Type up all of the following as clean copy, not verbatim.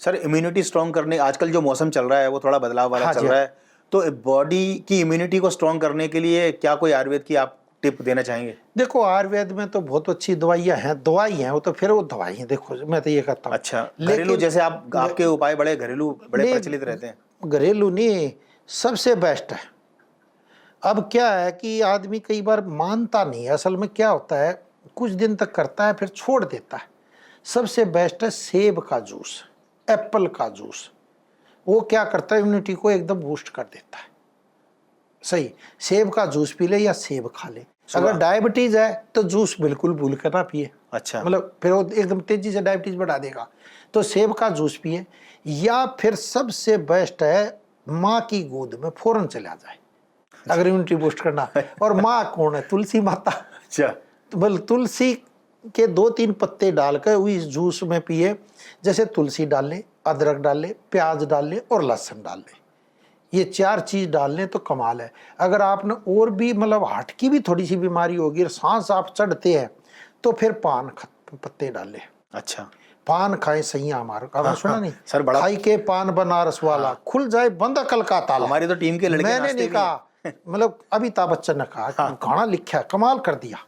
Sir immunity strong करने, आजकल जो मौसम चल रहा है वो थोड़ा बदलाव वाला हाँ चल जी। रहा है, तो बॉडी की इम्यूनिटी को स्ट्रॉन्ग करने के लिए क्या कोई आयुर्वेद की आप टिप देना चाहेंगे? देखो आयुर्वेद में तो बहुत अच्छी दवाइयाँ हैं, दवाई हैं वो तो, फिर वो दवाई हैं, देखो मैं तो ये कहता हूँ। अच्छा, घरेलू जैसे आपके उपाय बड़े घरेलू बड़े प्रचलित रहते हैं। घरेलू नहीं, सबसे बेस्ट है। अब क्या है कि आदमी कई बार मानता नहीं है, असल में क्या होता है, कुछ दिन तक करता है फिर छोड़ देता है। सबसे बेस्ट है सेब का जूस, एप्पल का जूस। वो क्या करता है, इम्यूनिटी को एकदम बूस्ट कर देता है। सही, सेब का जूस पी ले या सेब खा ले। अगर डायबिटीज है तो जूस बिल्कुल भूल कर ना पिए। अच्छा, मतलब फिर वो एकदम तेजी से डायबिटीज बढ़ा देगा। तो सेब का जूस पिए, या फिर सबसे बेस्ट है माँ की गोद में फौरन चला जाए अगर इम्यूनिटी बूस्ट करना। और माँ कौन है? तुलसी माता। अच्छा, तो बल तुलसी के 2-3 पत्ते डालकर इस जूस में पिए। जैसे तुलसी डाल लें, अदरक डाल लें, प्याज डाल लें और लहसुन डाल लें। ये 4 चीज डाल लें तो कमाल है। अगर आपने और भी मतलब हार्ट की भी थोड़ी सी बीमारी होगी और सांस आप चढ़ते हैं तो फिर पान पत्ते डाल लें। अच्छा, पान खाए सैया हमारा, आपने सुना नहीं? सर बड़ा खाई के पान बनारस वाला, खुल जाए बंद अकल का ताला। हमारी तो टीम के लड़के मैंने नाचते नहीं भी कहा, मतलब अमिताभ बच्चन ने कहा, गाना लिखा है, कमाल कर दिया।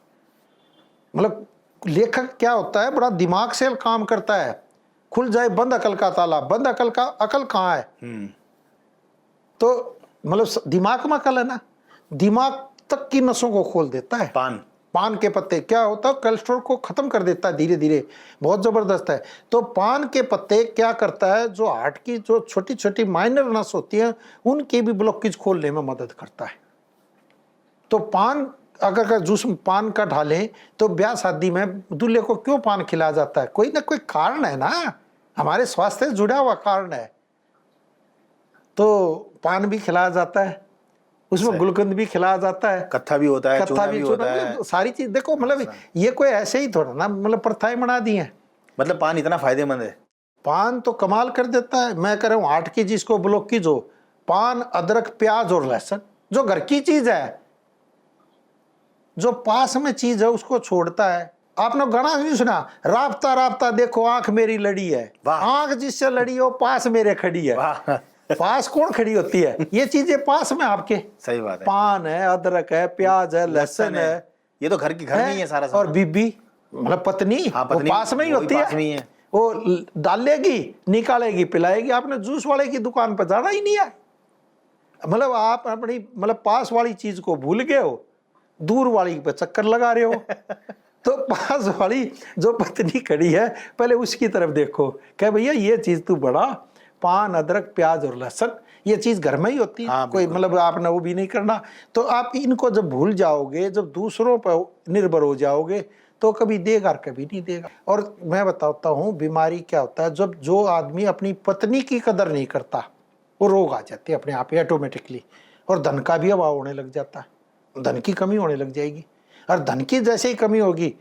मतलब लेखक क्या होता है, बड़ा दिमाग से काम करता है। खुल जाए बंद अकल का ताला, बंद अकल का अकल कहाँ है? तो मतलब दिमाग में अकल है ना, दिमाग तक की नसों को खोल देता है। पान के पत्ते क्या होता है, कोलेस्ट्रॉल को खत्म कर देता है धीरे धीरे, बहुत जबरदस्त है। तो पान के पत्ते क्या करता है, जो हार्ट की जो छोटी छोटी माइनर नस होती हैं उनके भी ब्लॉकेज खोलने में मदद करता है। तो पान अगर जूस में पान का ढालें तो ब्याह शादी में दूल्हे को क्यों पान खिलाया जाता है? कोई ना कोई कारण है ना, हमारे स्वास्थ्य से जुड़ा हुआ कारण है। तो पान भी खिलाया जाता है, उसमें गुलकंद भी खिलाया जाता है, कत्था भी होता है, कत्था चूना भी होता है। मतलब सारी चीज देखो, मतलब ये कोई ऐसे ही थोड़ा ना मतलब प्रथाएं बना दी हैं। मतलब पान इतना फायदेमंद है? पान तो कमाल कर देता है। मैं कह रहा हूँ हार्ट की जिसको ब्लॉकेज हो, पान, अदरक, प्याज और लहसुन, जो घर की चीज है, जो पास में चीज है उसको छोड़ता है। आपने गाना नहीं सुना, राबता राबता देखो आंख मेरी लड़ी है, आंख जिससे लड़ी हो पास मेरे खड़ी है। पास कौन खड़ी होती है? ये चीजें पास में आपके। सही बात है। पान है, अदरक है, प्याज है, लहसुन है, ये तो घर में ही है सारा। और बीबी मतलब पत्नी, वो पास में ही होती है। वो डालेगी, निकालेगी, पिलाएगी। आपने जूस वाले की दुकान पर जाना ही नहीं है। मतलब आप अपनी मतलब पास वाली चीज को भूल गए हो, दूर वाली पे चक्कर लगा रहे हो। तो पास वाली जो पत्नी खड़ी है पहले उसकी तरफ देखो, कह भैया ये चीज तू बड़ा, पान, अदरक, प्याज और लहसुन, ये चीज घर में ही होती है। हाँ, कोई मतलब आपने वो भी नहीं करना। तो आप इनको जब भूल जाओगे, जब दूसरों पर निर्भर हो जाओगे तो कभी देगा और कभी नहीं देगा। और मैं बताता हूँ बीमारी क्या होता है, जब जो आदमी अपनी पत्नी की कदर नहीं करता वो रोग आ जाते हैं अपने आप ही ऑटोमेटिकली। और धन का भी अभाव होने लग जाता है, धन की कमी होने लग जाएगी। और धन की जैसे ही कमी होगी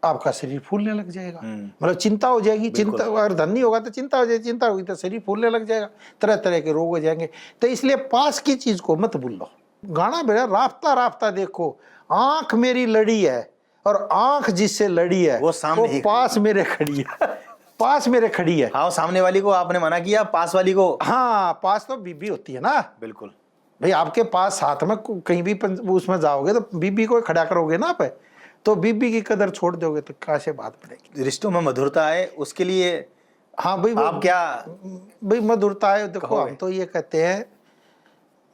आपका शरीर फूलने लग जाएगा, मतलब चिंता हो जाएगी। चिंता, अगर धन नहीं होगा तो चिंता हो जाएगी, चिंता होगी तो शरीर फूलने लग जाएगा, तरह तरह के रोग हो जाएंगे। तो इसलिए पास की चीज को मत भूलो। गाना बेटा, राफ्ता राफ्ता देखो आंख मेरी लड़ी है, और आंख जिससे लड़ी है वो सामने ही पास मेरे खड़ी है। पास मेरे खड़ी है। हाँ, सामने वाली को आपने मना किया, पास वाली को। हाँ, पास तो बीबी होती है ना। बिल्कुल भाई, आपके पास साथ में कहीं भी उसमें जाओगे तो बीबी को खड़ा करोगे ना आप, तो बीबी की कदर छोड़ दोगे तो कैसे बात पड़ेगी? रिश्तों में मधुरता आए उसके लिए। हाँ भाई, आप क्या भाई मधुरता है, देखो हम तो ये कहते हैं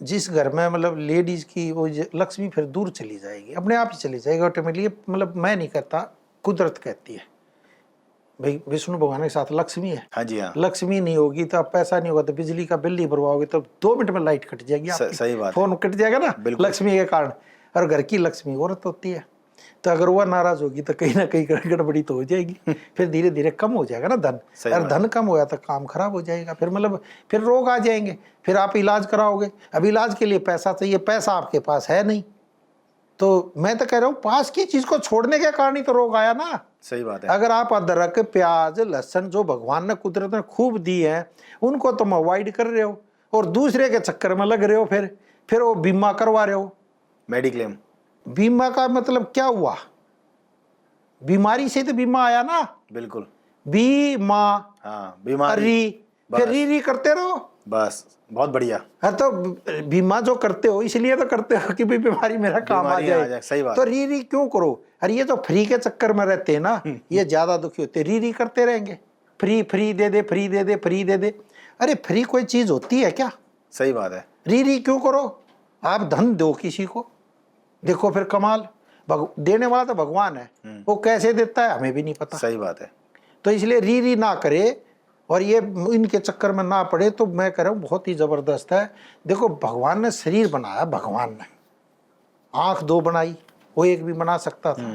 जिस घर में मतलब लेडीज की वो लक्ष्मी फिर दूर चली जाएगी, अपने आप ही चली जाएगी ऑटोमेटिकली। मतलब मैं नहीं कहता, कुदरत कहती है। भाई विष्णु भगवान के साथ लक्ष्मी है। हाँ जी, हाँ। लक्ष्मी नहीं होगी तो आप पैसा नहीं होगा तो बिजली का बिल नहीं भरवाओगे तो 2 मिनट में लाइट कट जाएगी आपकी। सही बात, फोन कट जाएगा ना लक्ष्मी के कारण। और घर की लक्ष्मी औरत होती है, तो अगर वह नाराज होगी तो कहीं ना कहीं गड़बड़ी तो हो जाएगी। फिर धीरे धीरे कम हो जाएगा ना धन, और धन कम होया तो काम खराब हो जाएगा। फिर मतलब फिर रोग आ जाएंगे, फिर आप इलाज कराओगे। अब इलाज के लिए पैसा चाहिए, पैसा आपके पास है नहीं। तो मैं तो कह रहा हूँ पास की चीज को छोड़ने के कारण ही तो रोग आया ना। सही बात है। अगर आप अदरक, प्याज, लहसुन जो भगवान ने कुदरत ने खूब दी है उनको तुम अवॉइड कर रहे हो और दूसरे के चक्कर में लग रहे हो, फिर वो बीमा करवा रहे हो। मेडिक्लेम। बीमा का मतलब क्या हुआ? बीमारी से तो बीमा आया ना। बिल्कुल। बीमा, हाँ, बीमारी। फिर री करते रहो, बस बहुत बढ़िया। हाँ तो बीमा जो करते हो इसलिए तो करते हो कि भाई बीमारी मेरा काम आ जाए। सही बात। तो री क्यों करो? अरे ये तो फ्री के चक्कर में रहते हैं ना, ये ज्यादा दुखी होते, री करते रहेंगे, फ्री फ्री दे दे, फ्री दे दे, फ्री दे दे। अरे फ्री कोई चीज होती है क्या? सही बात है। री क्यों करो? आप धन दो किसी को, देखो फिर कमाल। देने वाला तो भगवान है, वो कैसे देता है हमें भी नहीं पता। सही बात है। तो इसलिए री ना करे और ये इनके चक्कर में ना पड़े। तो मैं कह रहा हूँ बहुत ही जबरदस्त है। देखो भगवान ने शरीर बनाया, भगवान ने आंख 2 बनाई, वो एक भी बना सकता था।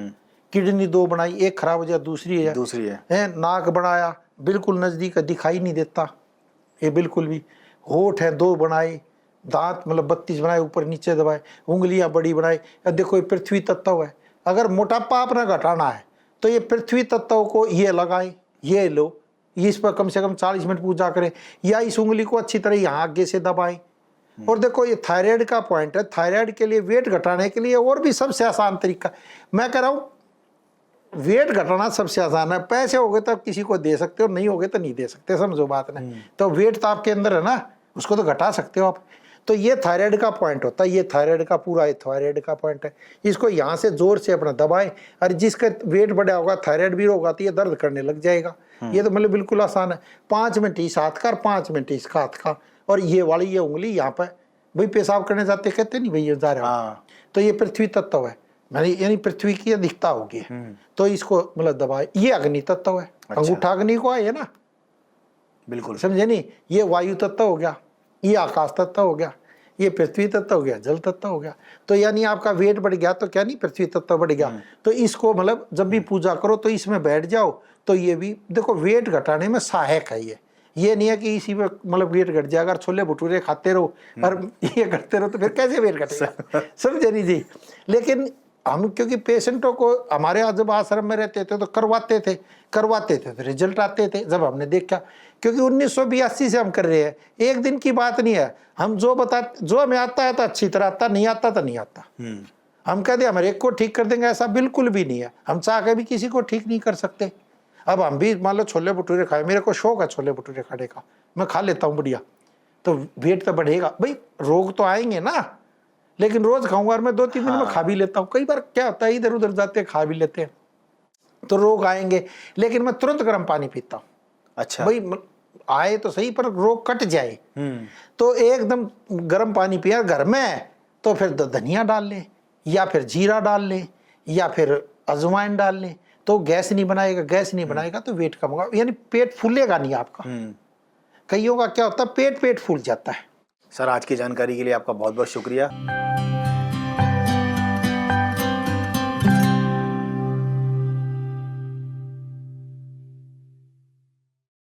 किडनी 2 बनाई, एक खराब हो जाए दूसरी है। नाक बनाया, बिल्कुल नजदीक है, दिखाई नहीं देता ये बिल्कुल भी। होठ है 2 बनाए, दांत मतलब 32 बनाए, ऊपर नीचे दबाए, उंगलियां बड़ी बनाई। अब देखो ये पृथ्वी तत्व है, अगर मोटापा अपना घटाना है तो ये पृथ्वी तत्व को ये लगाएं, ये लो, इस पर कम से कम 40 मिनट पूजा करें, या इस उंगली को अच्छी तरह यहाँ आगे से दबाएं। और देखो ये थायराइड का पॉइंट है, थायराइड के लिए वेट घटाने के लिए और भी सबसे आसान तरीका। मैं कह रहा हूँ वेट घटाना सबसे आसान है। पैसे हो गए तो आप किसी को दे सकते हो, नहीं हो गए तो नहीं दे सकते, समझो बात ना। तो वेट तो आपके अंदर है ना, उसको तो घटा सकते हो आप। तो ये थायराइड का पॉइंट होता है, ये थायराइड का पूरा ये थायराइड का पॉइंट है। इसको यहाँ से जोर से अपना दबाएं, और जिसका वेट बढ़ा होगा, थायराइड भी होगा, तो ये दर्द करने लग जाएगा। ये तो मतलब बिल्कुल आसान है। 5 मिनट इस हाथ का और 5 मिनट इस हाथ का, और ये वाली ये उंगली यहाँ पर। भाई पेशाब करने जाते कहते नहीं भैया जा रहे हो, तो ये पृथ्वी तत्व है, मैंने यानी पृथ्वी की अधिकता होगी। तो इसको मतलब दबाए। ये अग्नि तत्व है, अंगूठा अग्नि को है ना, बिल्कुल समझे नहीं। ये वायु तत्व हो गया, ये आकाश तत्व हो गया, ये पृथ्वी तत्व हो गया, जल तत्व हो गया। तो यानी आपका वेट बढ़ गया तो क्या नहीं, पृथ्वी तत्व बढ़ गया। तो इसको मतलब जब भी पूजा करो तो इसमें बैठ जाओ। तो ये भी देखो वेट घटाने में सहायक है ये नहीं है कि इसी में मतलब वेट घट जाएगा। अगर छोले भटूरे खाते रहो और ये करते रहो तो फिर कैसे वेट घटेगा, समझे नहीं जी। लेकिन हम क्योंकि पेशेंटों को हमारे यहाँ जब आश्रम में रहते थे तो करवाते थे तो रिजल्ट आते थे जब हमने देखा। क्योंकि 1982 से हम कर रहे हैं, एक दिन की बात नहीं है। हम जो हमें आता है तो अच्छी तरह आता, नहीं आता तो नहीं आता। हम कहते हैं हमारे एक को ठीक कर देंगे, ऐसा बिल्कुल भी नहीं है। हम चाह के भी किसी को ठीक नहीं कर सकते। अब हम भी मान लो छोले भटूरे खाए, मेरे को शौक है छोले भटूरे खाने का, मैं खा लेता हूँ बढ़िया, तो वेट तो बढ़ेगा। भाई रोग तो आएंगे ना, लेकिन रोज खाऊंगा और मैं 2-3 दिन में खा भी लेता हूँ। कई बार क्या होता है इधर उधर जाते खा भी लेते हैं तो रोग आएंगे, लेकिन मैं तुरंत गर्म पानी पीता हूँ। अच्छा भाई आए तो सही पर रोग कट जाए। तो एकदम गर्म पानी पिया घर में, तो फिर धनिया डाल लें, या फिर जीरा डाल लें, या फिर अजवाइन डाल लें, तो गैस नहीं बनाएगा तो वेट कम होगा, यानी पेट फूलेगा नहीं आपका। कईयों का क्या होता है पेट फूल जाता है। सर आज की जानकारी के लिए आपका बहुत बहुत शुक्रिया।